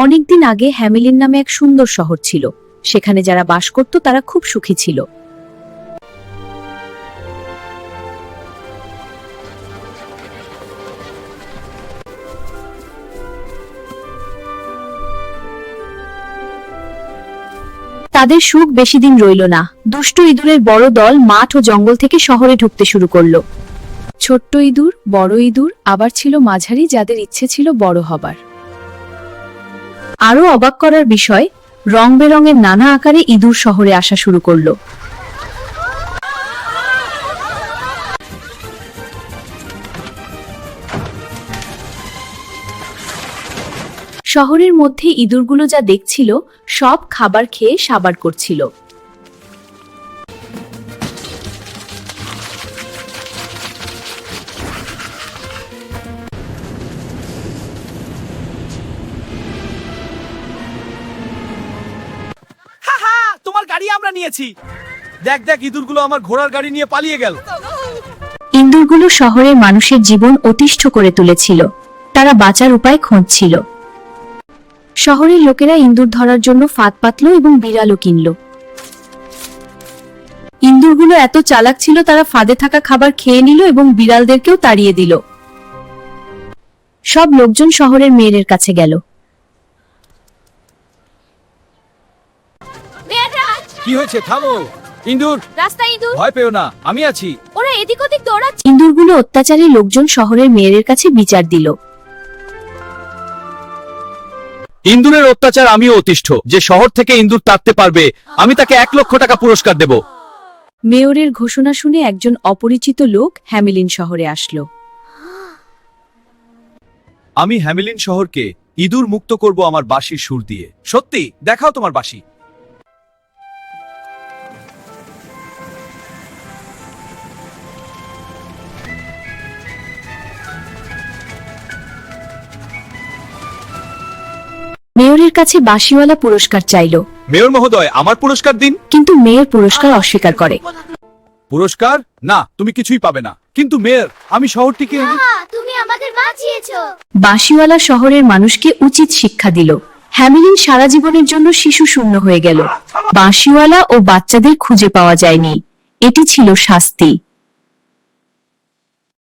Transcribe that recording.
অনেকদিন আগে হ্যামিলিন নামে এক সুন্দর শহর ছিল। সেখানে যারা বাস করত তারা খুব সুখী ছিল। তাদের সুখ বেশি দিন রইল না। দুষ্ট ইঁদুরের বড় দল মাঠ ও জঙ্গল থেকে শহরে ঢুকতে শুরু করলো। ছোট্ট ইঁদুর, বড় ইঁদুর, আবার ছিল মাঝারি, যাদের ইচ্ছে ছিল বড় হবার। আরো অবাক করার বিষয়, রং বেরঙের নানা আকারে ইঁদুর শহরে আসা শুরু করলো। শহরের মধ্যে ইঁদুরগুলো যা দেখছিল, সব খাবার খেয়ে সাবার করছিল। তোমার গাড়ি আমরা নিয়েছি। দেখ দেখ, ইঁদুরগুলো আমার ঘোড়ার গাড়ি নিয়ে পালিয়ে গেল। ইঁদুরগুলো শহরের মানুষের জীবন অতিষ্ঠ করে তুলেছিল। তারা বাঁচার উপায় খুঁজছিল। শহরের লোকেরা ইঁদুর ধরার জন্য ফাঁদ পাতল এবং বিড়ালও কিনল। ইঁদুরগুলো এত চালাক ছিল, তারা ফাঁদে থাকা খাবার খেয়ে নিল এবং বিড়ালদেরকেও তাড়িয়ে দিল। সব লোকজন শহরের মেয়ের কাছে গেল। কি হয়েছে? থামো। ইঁদুর, রাস্তায় ইঁদুর, ভয় পেও না, আমি আছি। ওরা এদিক ওদিক দৌড়াচ্ছে। ইঁদুরগুলো অত্যাচারী লোকজন শহরের মেয়ের কাছে বিচার দিল। ইঁদুরের অত্যাচার আমিও অতিষ্ঠ। যে শহর থেকে ইঁদুর তাড়তে পারবে, আমি তাকে 1,00,000 টাকা পুরস্কার দেব। মেয়রের ঘোষণা শুনে একজন অপরিচিত লোক হ্যামিলিন শহরে আসলো। আমি হ্যামিলিন শহরকে ইঁদুর মুক্ত করব আমার বাঁশির সুর দিয়ে। সত্যি? দেখাও তোমার বাঁশি। মেয়রের কাছে বাঁশিওয়ালা পুরস্কার চাইল, মেয়র মহোদয়, আমার পুরস্কার দিন। কিন্তু মেয়র পুরস্কার অস্বীকার করে। পুরস্কার? না, তুমি কিছুই পাবে না। কিন্তু মেয়র, আমি শহরটিকে... তুমি আমাদের বাঁচিয়েছো। বাঁশিওয়ালা শহরের মানুষকে উচিত শিক্ষা দিল। হ্যামিলিন সারা জীবনের জন্য শিশু শূন্য হয়ে গেল। বাঁশিওয়ালা ও বাচ্চাদের খুঁজে পাওয়া যায়নি। এটি ছিল শাস্তি।